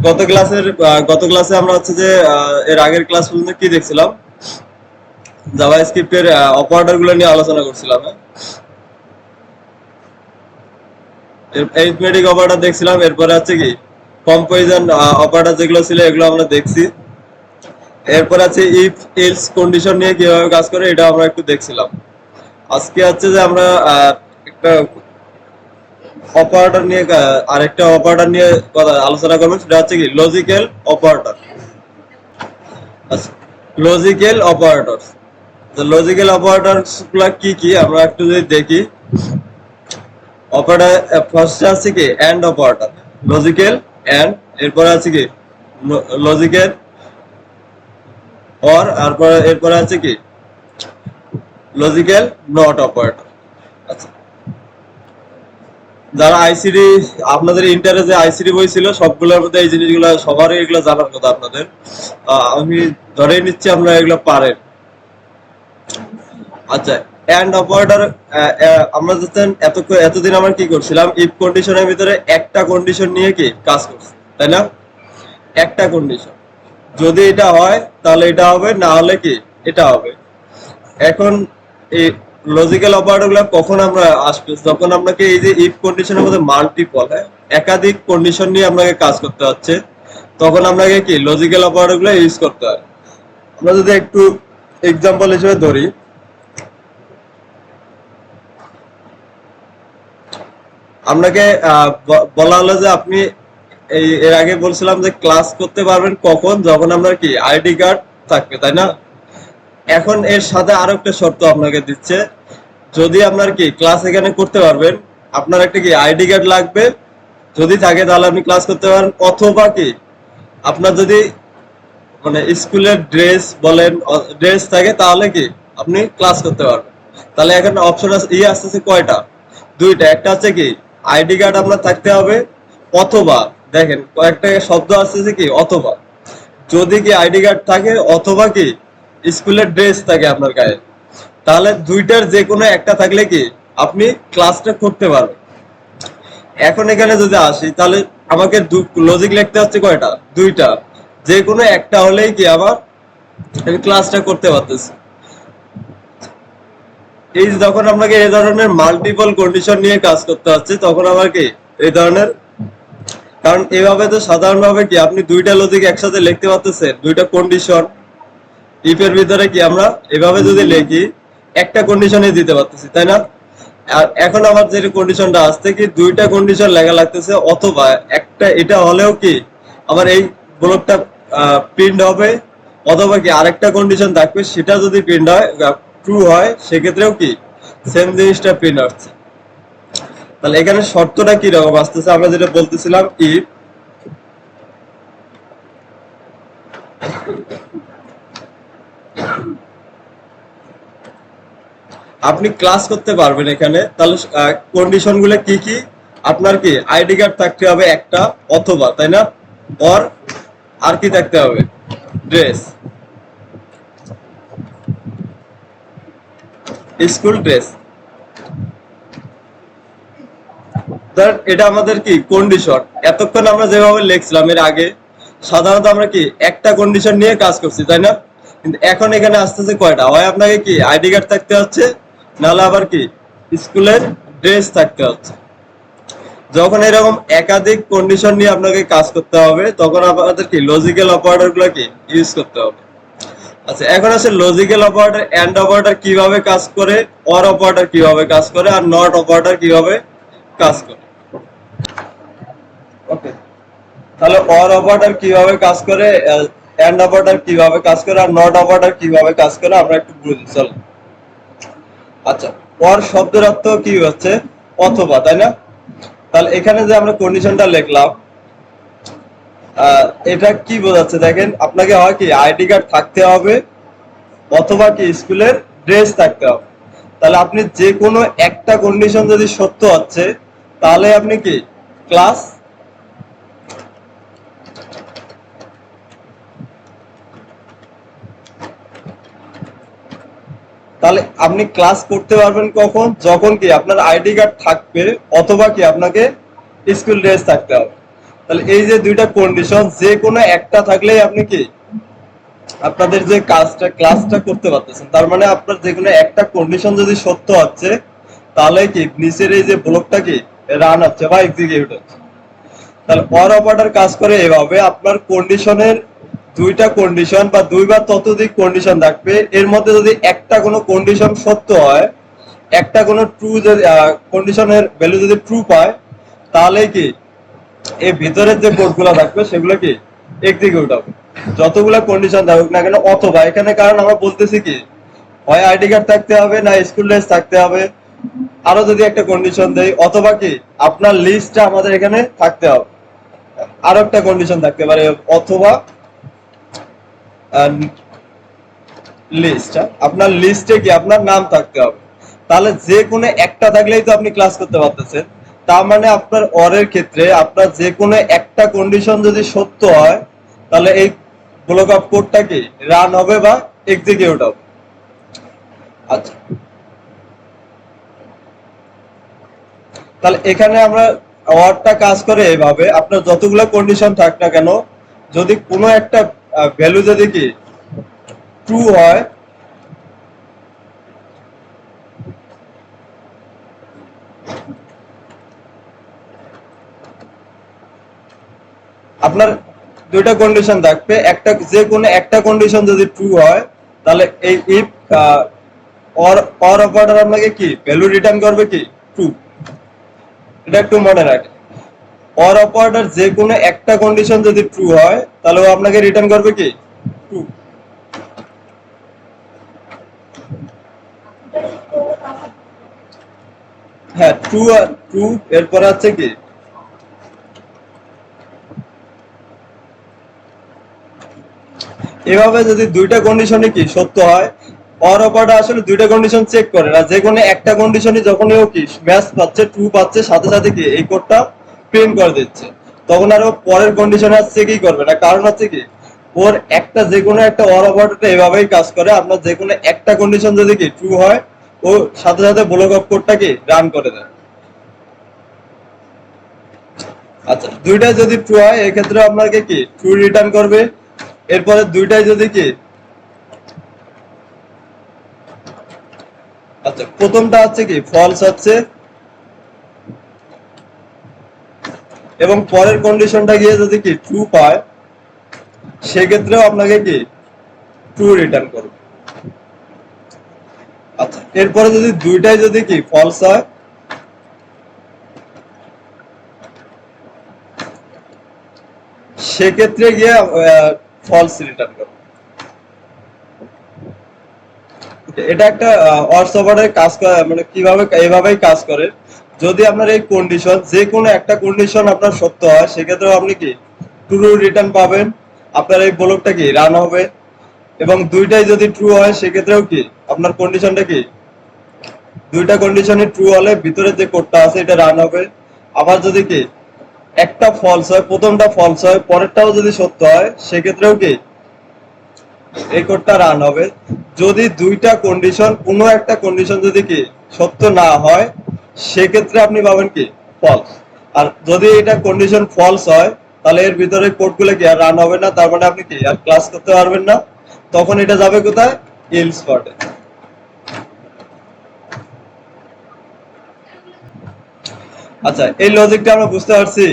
গত ক্লাসে আমরা হচ্ছে যে এর আগের ক্লাস পর্যন্ত কি দেখছিলাম, জাভাস্ক্রিপ্টের অপারেটর গুলো নিয়ে আলোচনা করছিলাম। এরিথমেটিক অপারেটর দেখছিলাম, এরপরে আছে কি কম্পারিজন অপারেটর যেগুলো ছিল এগুলো আমরা দেখছি। এরপর আছে ইফ এলস কন্ডিশন নিয়ে কিভাবে কাজ করে এটা আমরা একটু দেখছিলাম। আজকে হচ্ছে যে আমরা একটা অপারেটর নিয়ে আরেকটা অপারেটর নিয়ে আলোচনা করবো, সেটা হচ্ছে কি লজিক্যাল অপারেটর। আচ্ছা, লজিক্যাল অপারেটরস, লজিক্যাল অপারেটরস গুলা কি কি আমরা একটু যদি দেখি। অপারেটর ফার্স্ট আছে কি এন্ড অপারেটর, লজিক্যাল এন্ড, এরপরে আছে কি লজিক্যাল অর, এরপরে আছে কি লজিক্যাল নট অপারেটর। আচ্ছা, যারা আইসিডি আপনাদের ইন্টারে যে আইসিডি বই ছিল সবগুলোর মধ্যে এই জিনিসগুলো সবারই এগুলো জানার কথা আপনাদের। আমি ধরেই নিচ্ছি আপনারা এগুলো পারেন। আচ্ছা, এন্ড অপারেটর আমরা জানেন এতদিন আমরা কি করছিলাম, ইফ কন্ডিশনের ভিতরে একটা কন্ডিশন নিয়ে কি কাজ করছি, তাই না? একটা কন্ডিশন, যদি এটা হয় তাহলে এটা হবে, না হলে কি এটা হবে। এখন এই লজিক্যাল অপারেটর গুলো কখন আমরা আসবে, যখন আপনাকে এই যে ইফ কন্ডিশনের মধ্যে মাল্টিপল একাধিক কন্ডিশন নিয়ে আপনাকে কাজ করতে হচ্ছে, তখন আপনাকে কি লজিক্যাল অপারেটর গুলো ইউজ করতে হয়। আমরা যদি একটু এক্সাম্পল হিসেবে ধরি, আপনাকে বলা হলো যে আপনি এর আগে বলছিলাম যে ক্লাস করতে পারবেন কখন, যখন আপনার কি আইডি কার্ড থাকবে, তাই না? এখন এর সাথে আরো একটা শর্ত আপনাকে দিচ্ছে, যদি আপনার কি ক্লাস এখানে করতে পারবেন, আপনার একটা কি আইডি কার্ড লাগবে, যদি থাকে তাহলে আপনি ক্লাস করতে পারেন, অথবা কি আপনার যদি মানে স্কুলের ড্রেস বলেন ড্রেস থাকে তাহলে কি আপনি ক্লাস করতে পারবেন। তাহলে এখানে অপশন আসতেছে কয়টা, দুইটা। একটা হচ্ছে কি আইডি কার্ড আপনার থাকতে হবে, অথবা দেখেন কয়েকটা শব্দ আসতেছে কি অথবা, যদি কি আইডি কার্ড থাকে অথবা কি স্কুলের ড্রেস থাকে আপনার গায়ে, তাহলে দুইটার যে কোনো একটা থাকলে কি আপনি ক্লাসটা করতে পারবেন। এখন এখানে যদি আসি তাহলে আমাকে লজিক লিখতে হচ্ছে কয়টা, দুইটা, যে কোনো একটা হলেই কি আবার আমি ক্লাসটা করতে পারতেছি। এই যখন আপনাকে এই ধরনের মাল্টিপল কন্ডিশন নিয়ে কাজ করতে হচ্ছে তখন আবার কি এই ধরনের, কারণ এভাবে তো সাধারণভাবে কি আপনি দুইটা লজিক একসাথে লিখতে পারতেছেন, দুইটা কন্ডিশন ইফের ভিতরে কি আমরা এভাবে যদি লিখি একটা কন্ডিশনে দিতে পারতেছি, তাই না? আর এখন আমার যে কন্ডিশনটা আসছে কি দুইটা কন্ডিশন লেখা লাগতেছে, অথবা একটা এটা হলেও কি আমার এই ব্লকটা প্রিন্ট হবে, অথবা কি আরেকটা কন্ডিশন থাকবে সেটা যদি প্রিন্ট হয় ট্রু হয় সেক্ষেত্রেও কি সেম জিনিসটা প্রিন্ট হচ্ছে। তাহলে এখানে শর্তটা কি রকম আসতেছে, আমরা যেটা বলতেছিলাম ইফ আপনি ক্লাস করতে পারবেন এখানে, তাহলে কন্ডিশন গুলো কি কি, আপনার কি আইডি কার্ড থাকতে হবে একটা, অথবা তাই না, অর আর কি থাকতে হবে ড্রেস, স্কুল ড্রেস। এটা আমাদের কি কন্ডিশন। এতক্ষণ আমরা যেভাবে লিখছিলাম এর আগে সাধারণত আমরা কি একটা কন্ডিশন নিয়ে কাজ করছি, তাই না? কিন্তু এখন এখানে আসতেছে কয়টা, হয় আপনাকে কি আইডি কার্ড থাকতে হচ্ছে, নাহলে আবার কি স্কুলের ড্রেস থাকতে হচ্ছে। যখন এরকম একাধিক কন্ডিশন নিয়ে আপনাকে কাজ করতে হবে তখন আপনাদের কি লজিক্যাল অপারেটর গুলো কি ইউজ করতে হবে। আচ্ছা, এখন আছে লজিক্যাল অপারেটর, এন্ড অপারেটর কিভাবে কাজ করে, অর অপারেটর কিভাবে কাজ করে, আর নট অপারেটর কিভাবে কাজ করে। ওকে, তাহলে অর অপারেটর কিভাবে কাজ করে, এন্ড অপারেটর কিভাবে কাজ করে, আর নট অপারেটর কিভাবে কাজ করে আমরা একটু বুঝি চলো। আচ্ছা, অর শব্দের অর্থ কি হচ্ছে অথবা, তাই না? তাহলে এখানে যে আমরা কন্ডিশনটা লিখলাম এটা কি বোঝাচ্ছে দেখেন, আপনাকে হয় কি আইডি কার্ড থাকতে হবে, অথবা কি স্কুলের ড্রেস থাকতে হবে। তাহলে আপনি যে কোনো একটা কন্ডিশন যদি সত্য হচ্ছে তাহলে আপনি কি ক্লাস তাহলে আপনি ক্লাস করতে পারবেন কখন, যখন কি আপনার আইডি কার্ড থাকবে, অথবা কি আপনাকে স্কুল ড্রেস থাকতে হবে। তাহলে এই যে দুইটা কন্ডিশন যে কোনো একটা থাকলেই আপনি কি আপনাদের যে কাজটা ক্লাসটা করতে পারতেছেন। তার মানে আপনার যে কোনো একটা কন্ডিশন যদি সত্য হচ্ছে তাহলে কি নিচের এই যে ব্লকটা কি রান হচ্ছে বা এক্সিকিউট হচ্ছে। তাহলে অর অপারেটর কাজ করে এভাবে, আপনার কন্ডিশনের দুইটা কন্ডিশন বা দুই বা ততোধিক কন্ডিশন থাকবে, এর মধ্যে যদি একটা কোনো কন্ডিশন সত্য হয়, একটা কোনো ট্রু যদি কন্ডিশনের ভ্যালু যদি ট্রু পায়, তাহলে কি এই ভিতরের যে কোডগুলো থাকবে সেগুলো কি এক্সিকিউট হবে, যতগুলো কন্ডিশন থাকুক না কেন। অথবা এখানে কারণ আমরা বলতেছি কি হয় আইডি কার্ড থাকতে হবে না স্কুল ড্রেস থাকতে হবে, আরো যদি একটা কন্ডিশন দেই, অথবা কি আপনার লিস্টটা আমাদের এখানে থাকতে হবে, আরো একটা কন্ডিশন থাকতে পারে, অথবা লিস্ট, আপনার লিস্টে কি আপনার নাম থাকতে হবে। তাহলে যে কোনো একটা থাকলেই তো আপনি ক্লাস করতে পারতেছেন। তার মানে আপনার অরের ক্ষেত্রে আপনার যে কোনো একটা কন্ডিশন যদি সত্য হয়, তাহলে এই ব্লক অফ কোডটা কি রান হবে বা এক্সিকিউট হবে। আচ্ছা, তাহলে এখানে আমরা অরটা কাজ করে এভাবে, আপনার যতগুলো কন্ডিশন থাক না কেন, যদি কোনো একটা ভ্যালু যদি কি ট্রু হয়, আপনার দুইটা কন্ডিশন থাকবে, একটা যে কোনো একটা কন্ডিশন যদি ট্রু হয়, তাহলে এই ইফ অর অর অপারেটর আপনাকে কি ভ্যালু রিটার্ন করবে কি ট্রু। এটা একটু মনে রাখে, অর অপারেটর যে কোনো একটা কন্ডিশন যদি ট্রু হয় তাহলে ও আপনাকে রিটার্ন করবে কি ট্রু। হ্যাঁ, ট্রু ট্রু, এরপরে আছে কি এভাবে যদি দুইটা কন্ডিশনই কি সত্য হয়, অর অপারেটর আসলে দুইটা কন্ডিশন চেক করে না, যে কোনো একটা কন্ডিশনই যখন ও কি ম্যাচ পাচ্ছে ট্রু পাচ্ছে, সাথে সাথে কি এই কোডটা প্রিন্ট করে দিচ্ছে, তখন আর ও পরের কন্ডিশন আর চেকই করবে না। কারণ হচ্ছে কি ওর একটা যে কোনো একটা অর অপারেটর এভাবেই কাজ করে, আপনার যে কোনো একটা কন্ডিশন যদি কি ট্রু হয়, ও সাথে সাথে ব্লক অফ কোডটা কি রান করে দেয়। আচ্ছা, দুইটাই যদি ট্রু হয় এক্ষেত্রে আপনাকে কি ট্রু রিটার্ন করবে। এরপরে দুইটাই যদি কি, আচ্ছা প্রথমটা হচ্ছে কি ফলস হচ্ছে, এবং পরের কন্ডিশনটা গিয়ে যদি কি ট্রু পায়, সেক্ষেত্রেও আপনাকে কি ট্রু রিটার্ন করবে। আচ্ছা, এরপরে যদি দুইটাই যদি কি ফলস হয়, সেক্ষেত্রে গিয়ে ফলস রিটার্ন করবে। এটা একটা অর সফটওয়্যারের কাজ করে, মানে কিভাবে এভাবেই কাজ করে। যদি আপনার এই কন্ডিশন যে কোনো একটা কন্ডিশন আপনার সত্য হয়, সেক্ষেত্রে আপনি কি ট্রু রিটার্ন পাবেন, আপনার এই ব্লকটা কি রান হবে। এবং দুইটাই যদি ট্রু হয় সেক্ষেত্রেও কি আপনার কন্ডিশনটা কি দুইটা কন্ডিশনই ট্রু হলে ভিতরে যে কোডটা আছে এটা রান হবে। আবার যদি কি একটা ফলস হয়, প্রথমটা ফলস হয়, পরেরটাও যদি সত্য হয়, সেক্ষেত্রেও কি এই কোডটা রান হবে। যদি দুইটা কন্ডিশন কোনো একটা কন্ডিশন যদি কি সত্য না হয়, সেক্ষেত্রে আপনি পাবেন কি ফলস। আর যদি এটা কন্ডিশন ফলস হয়, তাহলে এর ভিতরে কোডগুলো কি আর রান হবে না, তার মানে আপনি কি আর ক্লাস করতে পারবেন না। তখন এটা যাবে কোথায়, ইলস স্পটে। আচ্ছা, এই লজিকটা আমরা বুঝতে পারছি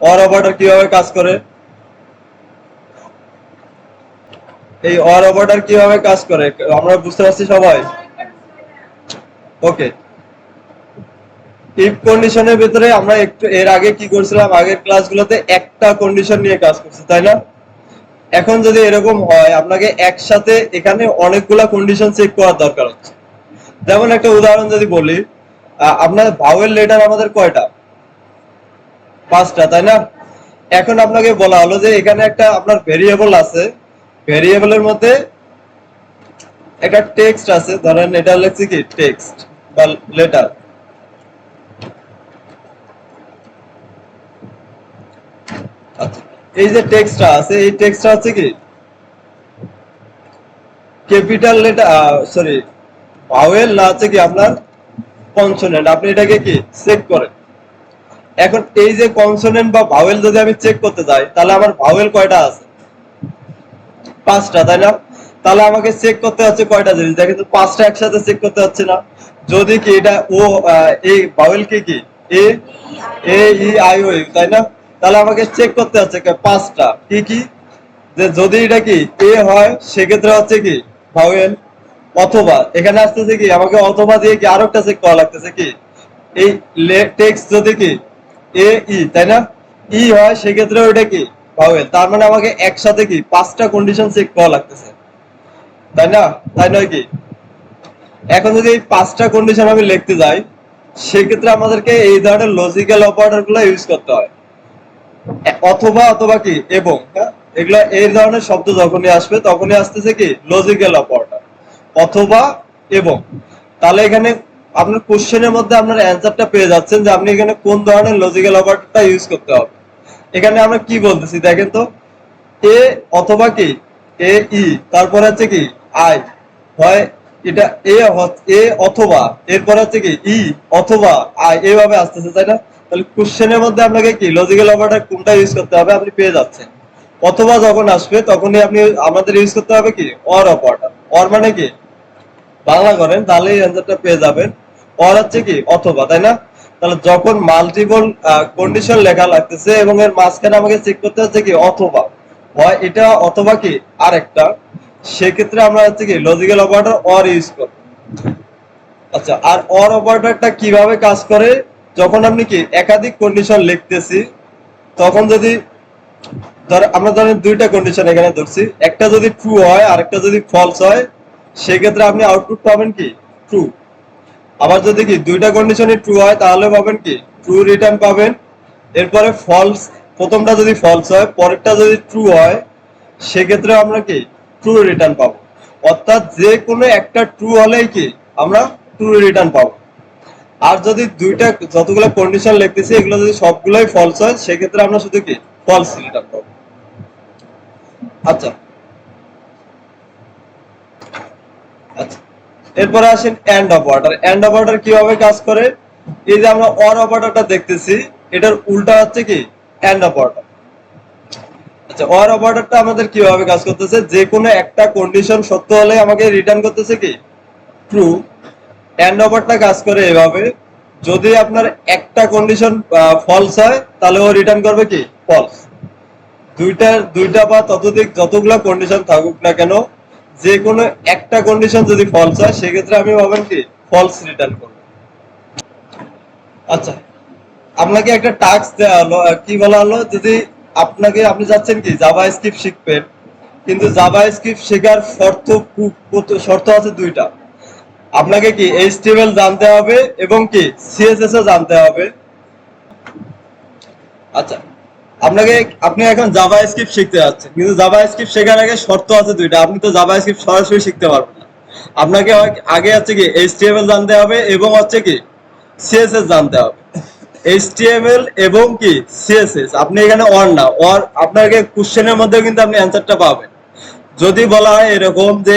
অর অপারেটর কিভাবে কাজ করে। এই অর অপারেটর কিভাবে কাজ করে আমরা বুঝতে পারছি সবাই। ওকে, ইফ কন্ডিশনের ভিতরে আমরা একটু এর আগে কি করছিলাম, আগের ক্লাসগুলোতে একটা কন্ডিশন নিয়ে কাজ করছি, তাই না? এখন যদি এরকম হয় আপনাকে একসাথে এখানে অনেকগুলা কন্ডিশন চেক করার দরকার হচ্ছে। যেমন একটা উদাহরণ যদি বলি, আপনার ভাওয়েল লেটার আমাদের কয়টা, পাঁচটা, তাই না? এখন আপনাকে বলা হলো যে এখানে একটা আপনার ভেরিয়েবল আছে, ভেরিয়েবলের মধ্যে একটা টেক্সট আছে, ধরেন এটা লিখছি কি টেক্সট বা লেটার। আচ্ছা, এই যে টেক্সটটা আছে, এই টেক্সটটা হচ্ছে কি ক্যাপিটাল লেটার, সরি ভাওয়েল না হচ্ছে কি আপনার কনসোনেন্ট, আপনি এটাকে কি চেক করেন। এখন এই যে কনসোনেন্ট বা ভাওয়েল যদি আমি চেক করতে যাই, তাহলে আমার ভাওয়েল কয়টা আছে? 5টা, তাই না? তাহলে আমাকে চেক করতে হচ্ছে কয়টা জিনিস, দেখেন তো 5টা একসাথে চেক করতে হচ্ছে না? যদি কি এটা ও এই ভাওয়েল কি এ এ ই আই ও ইউ, তাই না? তাহলে আমাকে চেক করতে হচ্ছে 5টা কি যে যদি এটা কি এ হয় সেক্ষেত্রে হচ্ছে কি ভাওয়েল, অথবা এখানে আসতেছে কি আমাকে অথবা দিয়ে কি আরো একটা চেক করা লাগতেছে কি এই টেক্সট যদি কি এ ই, তাই না? ই হয় সেক্ষেত্রে ওইটা কি ভাওয়েল। তার মানে আমাকে একসাথে কি 5টা কন্ডিশন চেক করা লাগতেছে, তাই না? তাই নয় কি? এখন যদি এই 5টা কন্ডিশন আমি লিখতে যাই, সেক্ষেত্রে আমাদেরকে এই ধরনের লজিক্যাল অপারেটর গুলো ইউজ করতে হয়, অথবা অথবা কি এবং, হ্যাঁ, এগুলা এই ধরনের শব্দ যখনই আসবে তখনই আসতেছে কি লজিক্যাল অপারেটর, অথবা এবং। তাহলে এখানে আপনার কোশ্চেনের মধ্যে আপনার অ্যান্সারটা পেয়ে যাচ্ছেন যে আপনি এখানে কোন ধরনের লজিক্যাল অপারেটরটা ইউজ করতে হবে। এখানে আমরা কি বলতেছি দেখেন তো, এ অথবা কি এ ই, তারপরে হচ্ছে কি আই, হয় এটা এ অথবা এরপর হচ্ছে কি ই অথবা আই, এইভাবে আসতেছে, তাই না? তাহলে কোশ্চেনের মধ্যে আপনাকে কি লজিক্যাল অপারেটর কোনটা ইউজ করতে হবে আপনি পেয়ে যাচ্ছেন। অথবা যখন আসবে তখনই আপনি আমাদের ইউজ করতে হবে কি অর অপারেটর। অর মানে কি বাংলা করেন তাহলেই অ্যান্সারটা পেয়ে যাবেন। অর হচ্ছে কি অথবা, তাই না? তাহলে যখন মাল্টিপল কন্ডিশন লেখা লাগতেছে এবং এর মাঝখানে আমাকে চেক করতে হচ্ছে কি অথবা, হয় এটা অথবা কি আরেকটা, সেক্ষেত্রে আমরা হচ্ছে কি লজিক্যাল অপারেটর অর ইউজ করব। আচ্ছা, আর অর অপারেটরটা কিভাবে কাজ করে, যখন আপনি কি একাধিক কন্ডিশন লিখতেছি তখন যদি আমরা ধরেন দুইটা কন্ডিশন এখানে ধরছি, একটা যদি ট্রু হয় আর একটা যদি ফলস হয়, সেক্ষেত্রে আপনি আউটপুট পাবেন কি ট্রু। আবার যদি কি দুইটা কন্ডিশনই ট্রু হয় তাহলে পাবেন কি ট্রু রিটার্ন পাবেন। এরপরে ফলস, প্রথমটা যদি ফলস হয় পরেরটা যদি ট্রু হয় সেক্ষেত্রে আমরা কি ট্রু রিটার্ন পাবো। অর্থাৎ যে কোনো একটা ট্রু হলেই কি আমরা ট্রু রিটার্ন পাবো। আর যদি দুইটা যতগুলো কন্ডিশন লিখতেছি এগুলো যদি সবগুলোই ফলস হয় সেক্ষেত্রে আমরা শুধু কি ফলস রিটার্ন পাবো। আচ্ছা আচ্ছা, এরপরে আসেন এন্ড অপারেটর। এন্ড অপারেটর কিভাবে কাজ করে, এই যে আমরা অর অপারেটরটা দেখতেছি এটার উল্টা হচ্ছে কি এন্ড অপারেটর। আচ্ছা, অর অপারেটরটা আমাদের কিভাবে কাজ করতেছে, যে কোনো একটা কন্ডিশন সত্য হলে আমাকে রিটার্ন করতেছে কি ট্রু। এন্ড অপারেটরটা কাজ করে এভাবে, যদি আপনার একটা কন্ডিশন ফলস হয় তাহলে ও রিটার্ন করবে কি ফলস। দুইটা বা ততোধিক যতগুলো কন্ডিশন থাকুক না কেন, যে কোনো একটা কন্ডিশন যদি ফলস হয় সেক্ষেত্রে আমি ভাবেন কি ফলস রিটার্ন করব। আচ্ছা, আপনাকে একটা টাস্ক দেওয়া হলো, কি বলা হলো, যদি আপনি যাচ্ছেন কি জাভা স্ক্রিপ্ট শিখবেন, কিন্তু জাভা স্ক্রিপ্ট শেখার শর্ত আছে দুইটা। আপনাকে কি এইচটিএমএল জানতে হবে এবং কি সিএসএস ও জানতে হবে। আচ্ছা, আপনি এখন জাভা স্ক্রিপ্ট শিখতে যাচ্ছেন, কিন্তু জাভা স্ক্রিপ্ট শেখার আগে শর্ত আছে দুইটা। আপনি তো জাভা স্ক্রিপ্ট সরাসরি শিখতে পারবেন না। আপনাকে আগে হচ্ছে কি এইচটিএমএল জানতে হবে এবং হচ্ছে কি সিএসএস জানতে হবে। এইচটিএমএল এবং কি সিএসএস, আপনি এখানে অর না, অর আপনাকে কোশ্চেনের মধ্যে কিন্তু আপনি অ্যান্সারটা পাবেন। যদি বলা হয় এরকম যে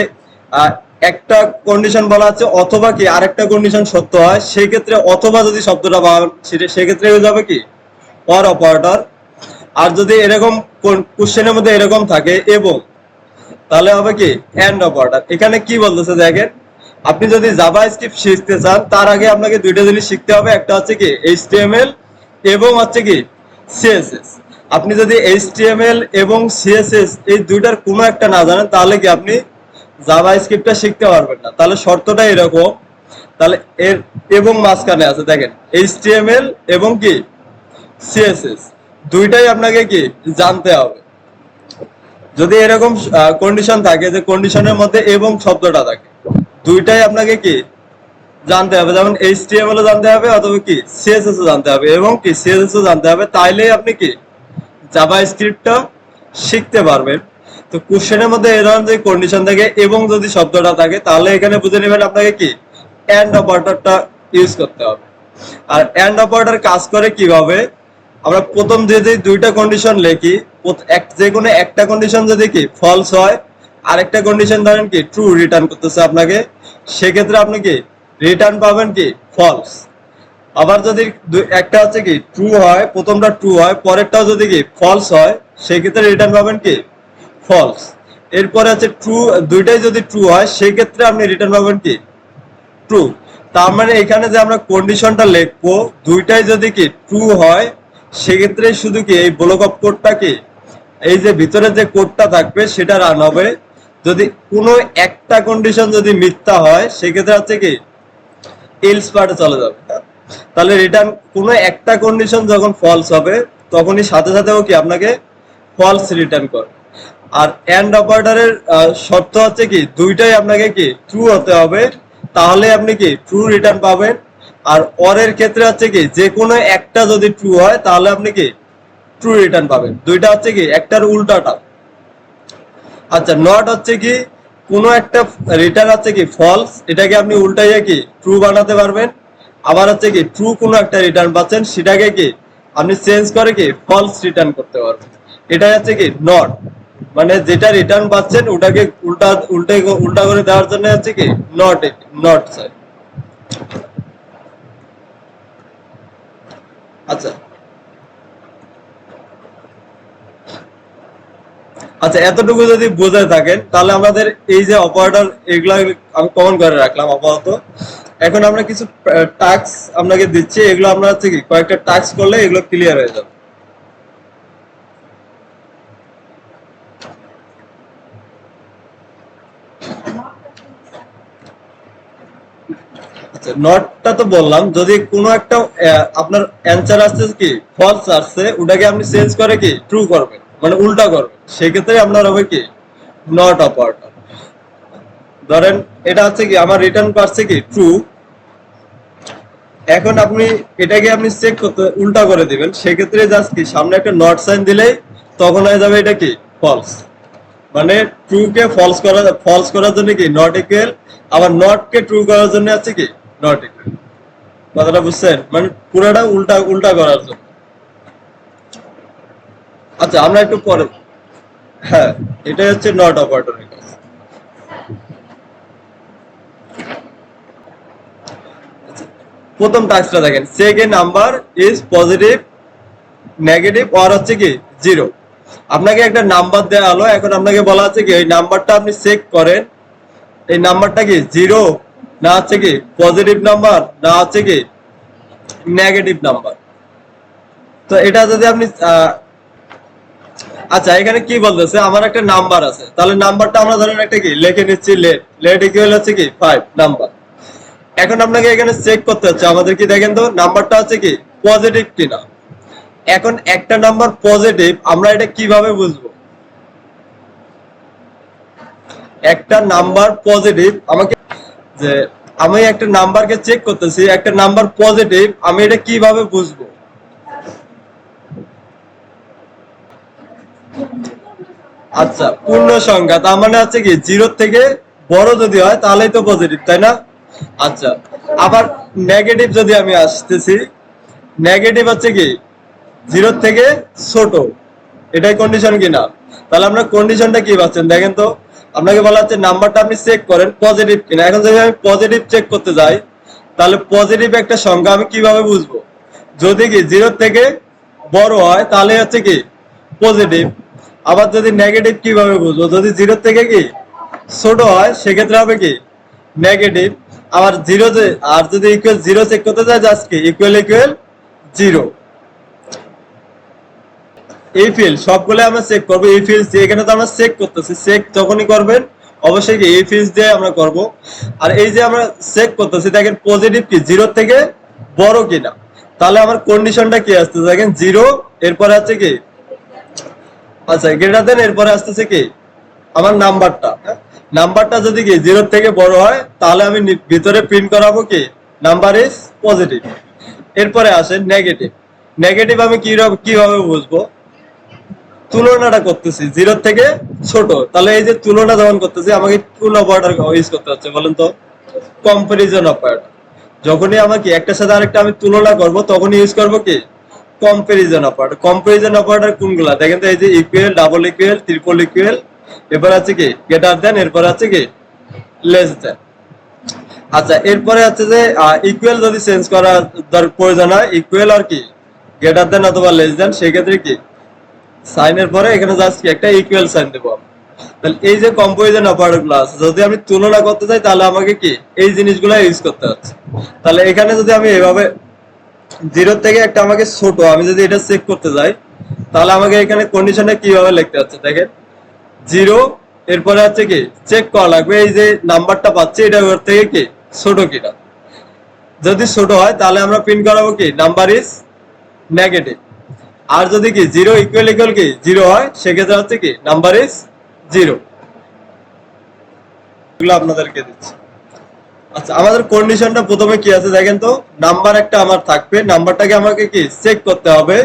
একটা কন্ডিশন বলা আছে অথবা কি আরেকটা কন্ডিশন সত্য হয়, সেই ক্ষেত্রে অথবা যদি শব্দটা পাবেন সেক্ষেত্রে হয়ে যাবে কি অর অপারেটর। আর যদি এরকম কোশ্চেনের মধ্যে এরকম থাকে এবং, তাহলে হবে কি এন্ড অপারেটর। এখানে কি বলতেছে দেখেন, আপনি যদি জাভা স্ক্রিপ্ট শিখতে চান তার আগে আপনাকে দুইটা জিনিস শিখতে হবে, একটা হচ্ছে কি এইচটিএমএল এবং হচ্ছে কি সিএসএস। আপনি যদি এইচটিএমএল এবং সিএসএস এই দুইটার কোনো একটা না জানেন তাহলে কি আপনি জাভা স্ক্রিপ্টটা শিখতে পারবেন না। তাহলে শর্তটা এরকম, তাহলে এর এবং মাঝখানে আছে দেখেন এইচটিএমএল এবং কি সিএসএস, দুইটাই আপনাকে কি জানতে হবে। যদি এরকম কন্ডিশন থাকে যে কন্ডিশনের মধ্যে এবং শব্দটা থাকে, দুইটাই আপনাকে কি জানতে হবে, যেমন এইচটিএমএল ও জানতে হবে অথবা কি সিএসএস ও জানতে হবে এবং কি সিএসএস ও জানতে হবে, তাইলেই আপনি কি জাভা স্ক্রিপ্টটা শিখতে পারবেন। তো কোশ্চেনের মধ্যে এই ধরনের যদি কন্ডিশন থাকে এবং যদি শব্দটা থাকে তাহলে এখানে বুঝে নেবেন আপনাকে কি এন্ড অপারেটরটা ইউজ করতে হবে। আর এন্ড অপারেটর কাজ করে কিভাবে, আমরা প্রথম যে দুইটা কন্ডিশন লিখি, যে কোনো একটা কন্ডিশন যদি কি ফলস হয় আরেকটা কন্ডিশন ধরেন কি ট্রু রিটার্ন করতেছে আপনাকে, সেক্ষেত্রে আপনি কি রিটার্ন পাবেন কি ফলস। আবার যদি একটা হচ্ছে কি ট্রু হয়, প্রথমটা ট্রু হয়, পরেরটাও যদি কি ফলস হয়, সেক্ষেত্রে রিটার্ন পাবেন কি ফলস। এরপরে হচ্ছে ট্রু, দুইটাই যদি ট্রু হয় সেক্ষেত্রে আপনি রিটার্ন পাবেন কি ট্রু। তার মানে এখানে যে আমরা কন্ডিশনটা লিখবো, দুইটাই যদি কি ট্রু হয় সেক্ষেত্রে শুধু কি এই ব্লক অফ কোডটা কি, এই যে ভিতরে যে কোডটা থাকবে সেটা রান হবে। যদি কোনো একটা কন্ডিশন যদি মিথ্যা হয় সেক্ষেত্রে হচ্ছে কি এলস পার্টে চলে যাবে। তাহলে রিটার্ন কোনো একটা কন্ডিশন যখন ফলস হবে তখনই সাথে সাথেও কি আপনাকে ফলস রিটার্ন করে। আর এন্ড অপারেটরের শর্ত হচ্ছে কি দুইটাই আপনাকে কি ট্রু হতে হবে, তাহলে আপনি কি ট্রু রিটার্ন পাবেন। আর অরের ক্ষেত্রে হচ্ছে কি যে কোনো একটা যদি ট্রু হয় তাহলে আপনি কি ট্রু রিটার্ন পাবেন। দুইটা হচ্ছে কি একটার উল্টাটা। আচ্ছা, নট হচ্ছে কি কোনো একটা রিটার্ন হচ্ছে কি ফলস, এটাকে আপনি উল্টাইয়া কি ট্রু বানাতে পারবেন। আবার হচ্ছে কি ট্রু কোনো একটা রিটার্ন পাচ্ছেন সেটাকে কি আপনি চেঞ্জ করে কি ফলস রিটার্ন করতে পারবেন। এটাই হচ্ছে কি নট, মানে যেটা রিটার্ন পাচ্ছেন ওটাকে উল্টা করে দেওয়ার জন্য হচ্ছে কি নট, নট চাই। আচ্ছা আচ্ছা, এতটুকু যদি বুঝে থাকেন তাহলে আমাদের এই যে অপারেটর এগুলা আমি কমন করে রাখলাম আপাতত। এখন আমরা কিছু টাস্ক আপনাকে দিচ্ছি, এগুলো আমরা হচ্ছে কি কয়েকটা টাস্ক করলে এগুলো ক্লিয়ার হয়ে যাবে। আচ্ছা, নটটা তো বললাম, যদি কোনো একটা আপনার অ্যান্সার আসছে কি ফলস আসছে, ওটাকে আপনি চেঞ্জ করে কি ট্রু করবেন, মানে উল্টা করবেন, সেক্ষেত্রে আপনার হবে কি নট অপারেটর। ধরেন এটা হচ্ছে কি আমার রিটার্ন পাচ্ছে কি ট্রু, এখন আপনি এটাকে আপনি চেক করতে উল্টা করে দিবেন, সেক্ষেত্রে জাস্ট কি সামনে একটা নট সাইন দিলেই তখন হয়ে যাবে এটা কি ফলস। মানে ট্রু কে ফলস করার জন্য কি নট ইকুয়াল, আবার নট কে ট্রু করার জন্য আছে কি নট ইকুয়াল। কথাটা বুঝছেন? মানে পুরোটা উল্টা উল্টা করার জন্য। আচ্ছা আমরা একটু পরে, হ্যাঁ এটাই হচ্ছে নট অপারেটরের কাজ। প্রথম টাস্কটা দেখেন, check a number is positive, negative আর হচ্ছে কি জিরো। আপনাকে একটা নাম্বার দেওয়া হলো, এখন আপনাকে বলা হচ্ছে কি এই নাম্বারটা আপনি চেক করেন, এই নাম্বারটা কি জিরো না হচ্ছে কি পজিটিভ নাম্বার না হচ্ছে কি নেগেটিভ নাম্বার। তো এটা যদি আপনি আচ্ছা এখানে কি বলতেছে, আমার একটা নাম্বার আছে, তাহলে নাম্বারটা আমরা ধরেন একটা কি লিখে নিচ্ছি লেট, লেট ইকুয়াল হচ্ছে কি 5 নাম্বার। এখন আপনাকে এখানে চেক করতে হচ্ছে আমাদের কি, দেখেন তো নাম্বারটা হচ্ছে কি পজিটিভ কিনা। এখন একটা নাম্বার পজিটিভ, আমরা এটা কিভাবে বুঝবো? একটা নাম্বার পজিটিভ আমাকে, যে আমি একটা নাম্বারকে চেক করতেছি, একটা নাম্বার পজিটিভ, আমি এটা কিভাবে বুঝবো? আচ্ছা পূর্ণ সংখ্যা, তার মানে হচ্ছে কি জিরো থেকে বড় যদি হয় তাহলেই তো পজিটিভ, তাই না? আচ্ছা আবার নেগেটিভ যদি আমি আসতেছি, নেগেটিভ হচ্ছে কি জিরো থেকে ছোট, এটাই কন্ডিশন কিনা? তাহলে আমরা কন্ডিশনটা কি পাচ্ছেন দেখেন তো, আপনাকে বলা হচ্ছে নাম্বারটা আপনি চেক করেন পজিটিভ কিনা। এখন যদি আমি পজিটিভ চেক করতে যাই, তাহলে পজিটিভ একটা সংখ্যা আমি কিভাবে বুঝবো? যদি কি জিরো থেকে বড় হয় তাহলে হচ্ছে কি পজিটিভ। আবার যদি নেগেটিভ কিভাবে বুঝবো? যদি জিরো থেকে কি ছোট হয় সেক্ষেত্রে হবে কি নেগেটিভ। আবার জিরো, আর যদি ইকুয়াল জিরো চেক করতে যায় জাস্ট কি ইকুয়াল ইকুয়াল জিরো। এই ফিল্ড সবগুলো আমরা চেক করবো, এই ফিল্ড দিয়ে এখানে তো আমরা চেক করতেছি, চেক যখনই করবেন অবশ্যই কি এই ফিল্ড দিয়ে আমরা করব। আর এই যে আমরা চেক করতেছি দেখেন পজিটিভ কি জিরো থেকে বড় কিনা, তাহলে আমার কন্ডিশনটা কি আসছে দেখেন জিরো, এরপরে আছে কি আচ্ছা গ্রেটার দেন, এরপরে আসতেছে কি আমার নাম্বারটা, নাম্বারটা যদি কি জিরো থেকে বড় হয় তাহলে আমি ভিতরে প্রিন্ট করাবো কি নাম্বার ইজ পজিটিভ। এরপরে আসে নেগেটিভ, নেগেটিভ আমি কিভাবে বুঝবো? তুলনাটা করতেছি জিরো থেকে ছোট, তাহলে এই যে তুলনা যখন করতেছি আমাকে কোন অপারেটর ইউজ করতে হচ্ছে বলেন তো? Comparison operator. যখনই আমাকে একটার সাথে আরেকটা আমি তুলনা করব তখনই ইউজ করব কি কম্পারিজন অপারেটর। কম্পারিজন অপারেটর কোনগুলা দেখেন তো, এই যে equal, double equal, triple equal, এরপর আছে কি গ্রেটার দেন, এরপর আছে কি লেস দেন। আচ্ছা, এরপরে হচ্ছে যে ইকুয়াল যদি চেঞ্জ করার প্রয়োজন হয়, ইকুয়াল আর কি গ্রেটার দেন অথবা লেস দেন, সেই ক্ষেত্রে কি সাইনের পরে এখানে জাস্ট কি একটা ইকুয়াল সাইন দেবো। তাহলে এই যে কম্পারিজন অপারেটর গুলো আছে, যদি আমি তুলনা করতে চাই তাহলে আমাকে কি এই জিনিসগুলো ইউজ করতে হচ্ছে। তাহলে এখানে যদি আমি এভাবে জিরো থেকে একটা আমাকে ছোট আমি যদি এটা চেক করতে যাই, তাহলে আমাকে এখানে কন্ডিশনে কিভাবে লিখতে হচ্ছে দেখেন, জিরো এরপরে হচ্ছে কি চেক করা লাগবে এই যে নাম্বারটা পাচ্ছি এটা ওর থেকে কি ছোট কিনা। যদি ছোট হয় তাহলে আমরা প্রিন্ট করাবো কি নাম্বার ইজ নেগেটিভ। আর যদি কি জিরো ইকুয়াল ইকুয়াল কি জিরো হয়, সেক্ষেত্রে হচ্ছে কি নাম্বার ইজ জিরো। এগুলো আপনাদেরকে দিচ্ছি। আচ্ছা, আমাদের কন্ডিশনটা প্রথমে কি আছে দেখেন তো, নাম্বার একটা আমার থাকবে, নাম্বারটাকে আমাকে কি চেক করতে হবে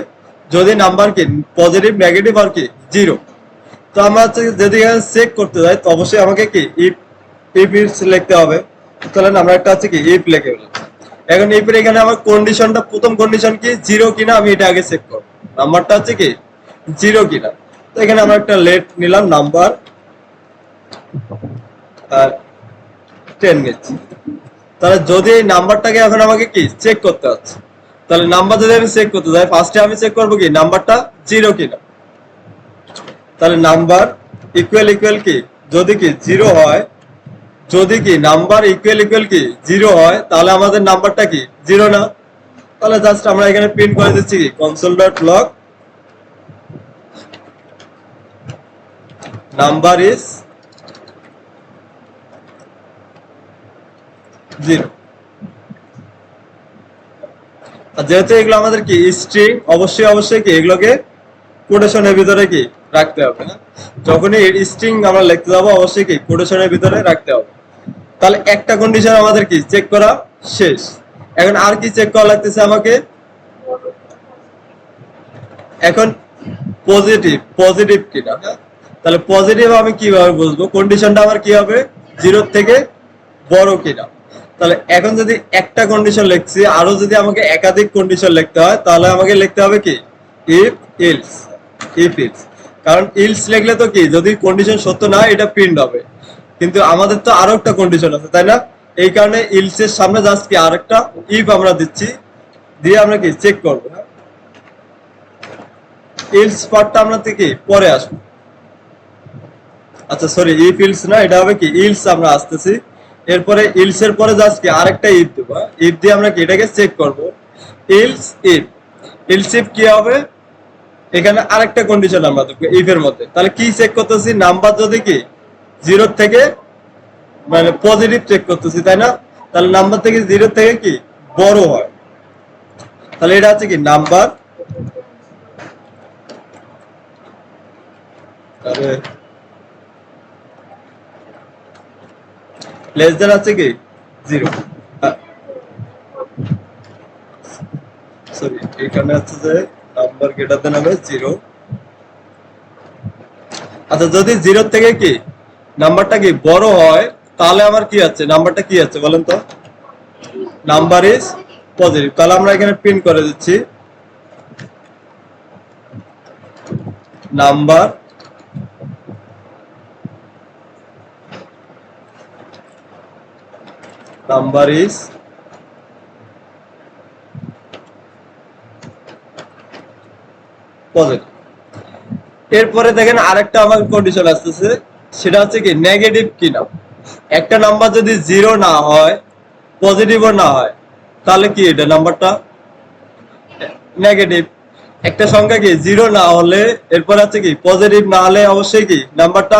যদি নাম্বার কি পজিটিভ নেগেটিভ আর কি জিরো। তো আমরা হচ্ছে যদি এখানে চেক করতে যাই তো অবশ্যই আমাকে কি ইফ ইফ ইটস লিখতে হবে। তাহলে আমরা একটা আছে কি ইফ লিখে ফেললাম। এখন ইফ এর এখানে আমার কন্ডিশনটা প্রথম কন্ডিশন কি জিরো কিনা আমি এটা আগে চেক করব, নাম্বারটা হচ্ছে কি জিরো কিনা। তো এখানে আমরা একটা লেট নিলাম নাম্বার আর 10 নিচ্ছি। তাহলে যদি এই নাম্বারটাকে এখন আমাকে কি চেক করতে হচ্ছে, তাহলে নাম্বার যদি আমি চেক করতে যাই ফার্স্টে আমি চেক করবো কি নাম্বারটা জিরো কিনা। তাহলে নাম্বার ইকুয়াল ইকুয়াল কি যদি কি জিরো হয়, যদি কি নাম্বার ইকুয়াল ইকুয়াল কি জিরো হয় তাহলে আমাদের নাম্বারটা কি জিরো না। তাহলে জাস্ট আমরা এখানে প্রিন্ট করে দিচ্ছি কি console dot log number is zero. আর যেহেতু এগুলো আমাদের কি স্ট্রিং, অবশ্যই অবশ্যই কি এগুলোকে কোটেশনের ভিতরে কি রাখতে হবে। যখনই স্ট্রিং আমরা লিখতে যাবো অবশ্যই কি কোটেশনের ভিতরে রাখতে হবে। তাহলে একটা কন্ডিশন আমাদের কি চেক করা শেষ। এখন আর কি চেক করা লাগতেছে আমাকে, এখন পজিটিভ পজিটিভ কিনা। তাহলে পজিটিভ আমি কিভাবে বুঝবো, কন্ডিশনটা আমার কি হবে জিরোর থেকে বড় কিনা। তাহলে এখন যদি একটা কন্ডিশন লিখছি, আরো যদি আমাকে একাধিক কন্ডিশন লিখতে হয় তাহলে আমাকে লিখতে হবে কি ইফ ইলস। ইফ ইলস, কারণ ইলস লিখলে তো কি যদি কন্ডিশন সত্য না এটা প্রিন্ট হবে, কিন্তু আমাদের তো আরো একটা কন্ডিশন আছে তাই না। এই কারণে ইলস এর সামনে জাস্ট কি আরেকটা ইফ আমরা দিচ্ছি, দিয়ে আমরা কি চেক করবো। ইলস পার্টটা আমরা কি পরে আসবো। আচ্ছা সরি, ইফ ইলস না, এটা হবে কি ইলস আমরা আসতেছি। এরপরে ইলস এর পরে জাস্ট কি আরেকটা ইফ দেব, ইফ দিয়ে আমরা কি এটাকে চেক করব। ইলস ইফ, ইলস ইফ কি হবে এখানে আরেকটা কন্ডিশন আমরা দেব ইফ এর মধ্যে। তাহলে কি চেক করতেছি, নাম্বার যদি কি জিরো থেকে মানে পজিটিভ চেক করতেছি তাই না। তাহলে নাম্বার থেকে জিরো থেকে কি বড় হয়, তাহলে এটা হচ্ছে কি নাম্বার লেস দেন আছে কি জিরো। সরি, এখানে আছে যে নাম্বার গ্রেটার দেন হবে জিরো। আচ্ছা, যদি জিরো থেকে কি নাম্বারটা কি বড় হয় তাহলে আমার কি আছে, নাম্বারটা কি আছে বলেন তো, নাম্বার ইজ পজিটিভ। তাহলে আমরা এখানে প্রিন্ট করে দিচ্ছি নাম্বার নাম্বার ইজ পজিটিভ। এরপরে দেখেন আরেকটা আমার কন্ডিশন আসতেছে, সেটা হচ্ছে কি নেগেটিভ কিনা। একটা নাম্বার যদি জিরো না হয় পজিটিভও না হয় তাহলে কি এটা নাম্বারটা নেগেটিভ। একটা সংখ্যা কি জিরো না হলে এরপর আছে কি পজিটিভ না হলে অবশ্যই কি নাম্বারটা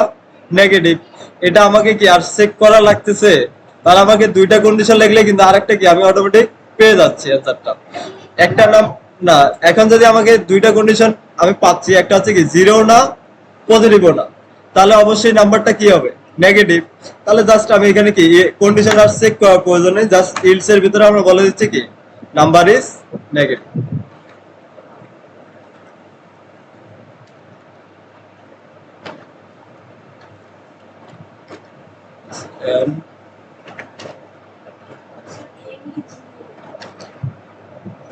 নেগেটিভ। এটা আমাকে কি আর চেক করা লাগতেছে, তাহলে আমাকে দুইটা কন্ডিশন লিখলে কিন্তু আরেকটা কি আমি অটোমেটিক পেয়ে যাচ্ছি অ্যান্সারটা। একটা নাম না, এখন যদি আমাকে দুইটা কন্ডিশন আমি পাচ্ছি, একটা হচ্ছে কি জিরো না পজিটিভও না, তাহলে অবশ্যই নাম্বারটা কি হবে নেগেটিভ। তাহলে জাস্ট আমি এখানে কি কন্ডিশন আর চেক করার প্রয়োজন নেই, জাস্ট ইলস এর ভিতরে আমরা বলে দিচ্ছি কি নাম্বার ইজ নেগেটিভ।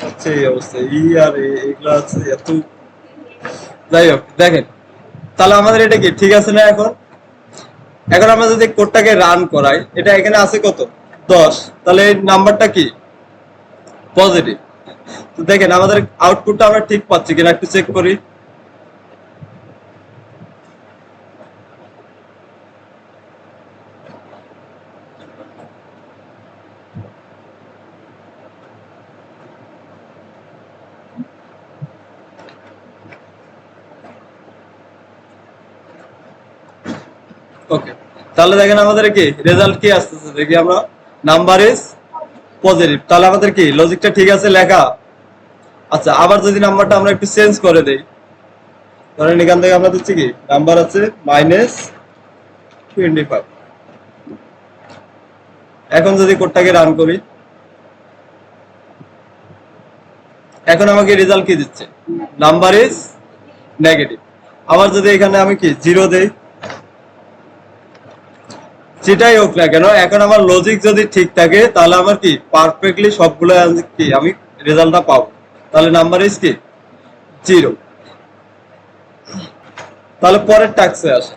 হচ্ছে এই অবস্থা ই আর এগুলো আছে এত। যাই হোক দেখেন, তাহলে আমাদের এটা কি ঠিক আছে না। এখন এখন আমরা যদি কোডটাকে রান করাই, এটা এখানে আছে কত 10, তাহলে এই নাম্বারটা কি পজিটিভ। তো দেখেন আমাদের আউটপুটটা আমরা ঠিক পাচ্ছি কিনা একটু চেক করি। ওকে, তাহলে দেখেন আমাদের কি রেজাল্ট কি আসতেছে দেখি আমরা, নাম্বার ইজ পজিটিভ। তাহলে আমাদের কি লজিকটা ঠিক আছে লেখা। আচ্ছা, আবার যদি নাম্বারটা আমরা একটু চেঞ্জ করে দেই, ধরেন এখান থেকে আমরা দিচ্ছি কি নাম্বার আছে -25। এখন যদি কোডটাকে রান করি, এখন আমাকে রেজাল্ট কি দিচ্ছে, নাম্বার ইজ নেগেটিভ। আবার যদি এখানে আমি কি 0 দেই, যেটাই হোক না কেন, এখন আমার লজিক যদি ঠিক থাকে তাহলে আমার কি পারফেক্টলি সবগুলো কি আমি রেজাল্টটা পাবো। তাহলে নাম্বার ইজ কি 0। তাহলে পরের টাস্কে আসে।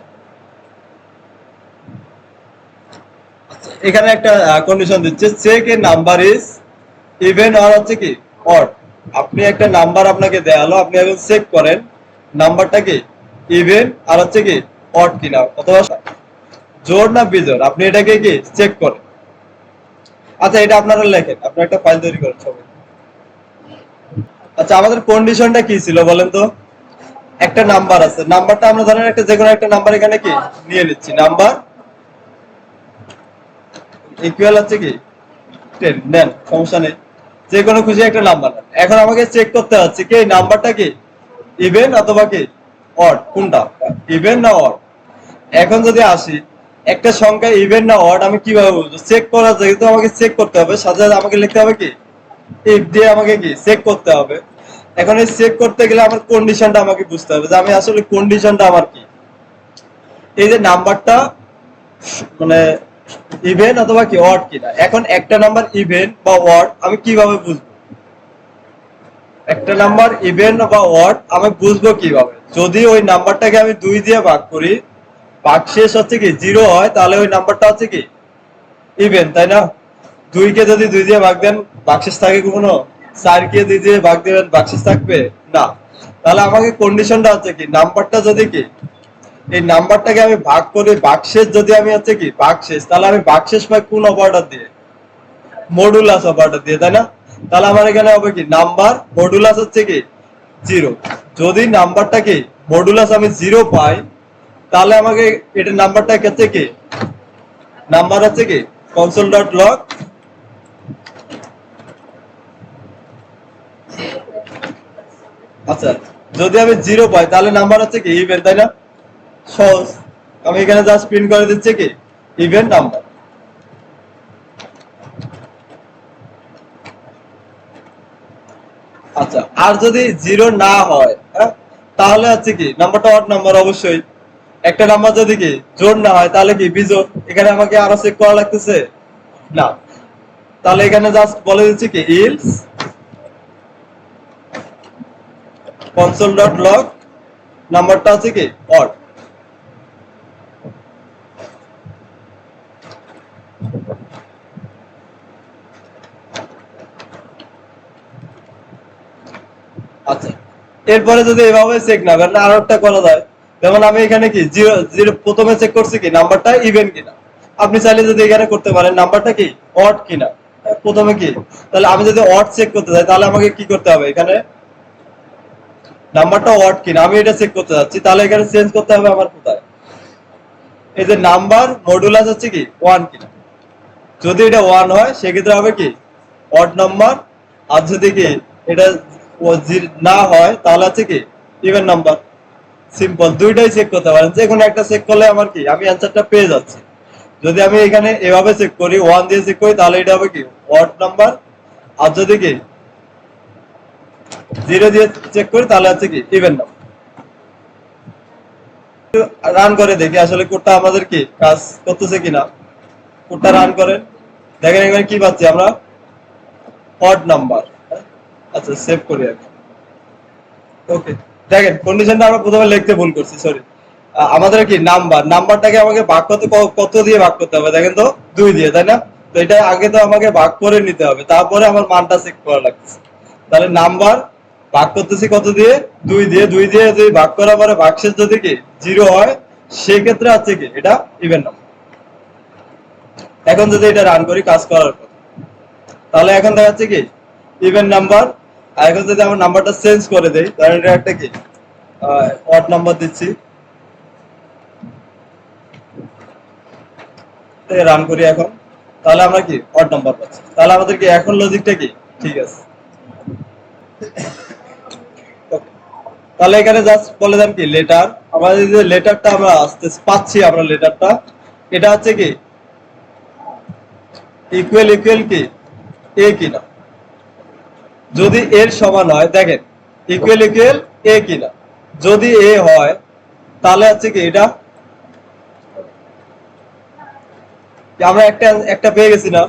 এখানে একটা কন্ডিশন দিচ্ছে, check a number is even আর হচ্ছে কি অড। আপনি একটা নাম্বার আপনাকে দেয়া হলো, আপনি এখন চেক করেন নাম্বারটা কি ইভেন আর হচ্ছে কি অড কিনা, অথবা জোড় না বিজোড়, আপনি এটাকে কি চেক করেন। আচ্ছা, এটা আপনারা লেখেন, আপনারা একটা ফাইল তৈরি করেন সবাই। আচ্ছা, আমাদের কন্ডিশনটা কি ছিল বলেন তো। একটা নাম্বার আছে, নাম্বারটা আমরা ধরেন একটা যে কোনো একটা নাম্বার এখানে কি নিয়ে নিচ্ছি, নাম্বার ইকুয়াল হচ্ছে কি 10 নেন, সমস্যা নেই, যে কোনো খুশি একটা নাম্বার নেন। এখন আমাকে চেক করতে হচ্ছে কি এই নাম্বারটা কি ইভেন অথবা কি অড, কোনটা ইভেন না অড। এখন যদি আসি একটা সংখ্যা ইভেন না অড আমি কিভাবে বুঝবো, চেক করা যেহেতু আমাকে চেক করতে হবে, সাথে সাথে আমাকে লিখতে হবে কি ইফ দিয়ে আমাকে কি চেক করতে হবে। এখন এই চেক করতে গেলে আমার কন্ডিশনটা আমাকে বুঝতে হবে যে আমি আসলে কন্ডিশনটা আমার কি, এই যে নাম্বারটা মানে ইভেন অথবা কি অড কিনা। এখন একটা নাম্বার ইভেন বা অড আমি কিভাবে বুঝবো, একটা নাম্বার ইভেন বা অড আমি বুঝবো কিভাবে, যদি ওই নাম্বারটাকে আমি 2 দিয়ে ভাগ করি, ভাগশেষ হচ্ছে কি 0 হয়, তাহলে ওই নাম্বারটা হচ্ছে কি ইভেন, তাই না। 2 কে যদি 2 দিয়ে ভাগ দেন ভাগশেষ থাকে কোনো, 4 কে 2 দিয়ে ভাগ দিবেন ভাগশেষ থাকবে না। তাহলে আমাকে কন্ডিশনটা হচ্ছে কি নাম্বারটা যদি কি এই নাম্বারটাকে আমি ভাগ করে ভাগশেষ যদি আমি হচ্ছে কি ভাগশেষ, তাহলে আমি ভাগশেষ পাই কোন অপারেটর দিয়ে, মডুলাস অপারেটর দিয়ে, তাই না। তাহলে আমার এখানে হবে কি নাম্বার মডুলাস হচ্ছে কি 0। যদি নাম্বারটা কি মডুলাস আমি 0 পাই, তাহলে আমাকে এটা নাম্বারটা হচ্ছে কি নাম্বার হচ্ছে কি কনসোল ডট লগ। আচ্ছা, যদি আমি 0 পাই তাহলে নাম্বার হচ্ছে কি ইভেন, তাই না, সহজ। আমি এখানে জাস্ট প্রিন্ট করে দিচ্ছি কি ইভেন নাম্বার। আচ্ছা, আর যদি 0 না হয়, হ্যাঁ, তাহলে হচ্ছে কি নাম্বারটা অড নাম্বার অবশ্যই। একটা নাম্বার যদি কি জোড় না হয় তাহলে কি বিজোড়। এখানে আমাকে আরো চেক করা লাগতেছে না, তাহলে এখানে জাস্ট বলে দিচ্ছি কি ইলস কনসোল ডট লগ নাম্বারটা হচ্ছে কি অড। আচ্ছা, এরপরে যদি এভাবে চেক না করেন আরো একটা করা যায়, যেমন আমি এখানে কি 0 প্রথমে চেক করছি কি নাম্বারটা ইভেন কিনা। আপনি চাইলে যদি এখানে করতে পারেন নাম্বারটা কি অড কিনা, প্রথমে কি। তাহলে আমি যদি অড চেক করতে চাই তাহলে আমাকে কি করতে হবে, এখানে নাম্বারটা অড কিনা আমি এটা চেক করতে যাচ্ছি, তাহলে এখানে চেঞ্জ করতে হবে আমার কোথায়, এই যে নাম্বার মডুলাস হচ্ছে কি 1 কিনা। যদি এটা 1 হয় সেক্ষেত্রে হবে কি অড নাম্বার, আর যদি কি এটা না হয় তাহলে হচ্ছে কি ইভেন নাম্বার। সিম্পল, দুইটাই চেক করতে পারেন, যে কোনো একটা চেক করলে আমার কি আমি অ্যান্সারটা পেয়ে যাচ্ছি। যদি আমি এখানে এভাবে চেক করি 1 দিয়ে চেক করি তাহলে এটা হবে কি অড নাম্বার, আর যদি কি 0 দিয়ে চেক করি তাহলে হচ্ছে কি ইভেন নাম্বার। রান করে দেখি আসলে কোডটা আমাদের কি কাজ করতেছে কিনা। কোডটা রান করেন, দেখেন এখানে কি পাচ্ছি আমরা অড নাম্বার। আচ্ছা, সেভ করি আগে। ওকে, দেখেন কন্ডিশনটা আমরা প্রথমে লিখতে ভুল করছি, সরি। আমাদের কি নাম্বারটাকে আমাকে ভাগ করতে কত দিয়ে ভাগ করতে হবে, দেখেন তো 2 দিয়ে, তাই না। তো এটা আগে তো আমাকে ভাগ করে নিতে হবে, তারপরে আমার মানটা চেক করা লাগছে। তাহলে নাম্বার ভাগ করতেছি কত দিয়ে, 2 দিয়ে। 2 দিয়ে যদি ভাগ করার পরে ভাগশেষ যদি কি 0 হয়, সেক্ষেত্রে আছে কি এটা ইভেন নাম্বার। এখন যদি এটা রান করি কাজ করার পর, তাহলে এখন দেখা যাচ্ছে কি ইভেন নাম্বার। আর এখন যদি আমার নাম্বারটা চেঞ্জ করে দেই, তাহলে এটা একটা কি অড নাম্বার দিচ্ছি, রান করি এখন, তাহলে আমরা কি অড নাম্বার পাচ্ছি। তাহলে আমাদের কি এখন লজিকটা কি ঠিক আছে। তাহলে এখানে জাস্ট বলে দেন কি লেটার, আমাদের যে লেটারটা আমরা আসতে পাচ্ছি, আমরা লেটারটা এটা হচ্ছে কি ইকুয়াল ইকুয়াল কি এ কিনা। যদি এর সমান হয়, দেখেন ইকুয়াল ইকুয়াল এ কিনা, যদি এ হয় তাহলে হচ্ছে কি এটা আমরা একটা একটা পেয়ে গেছি না।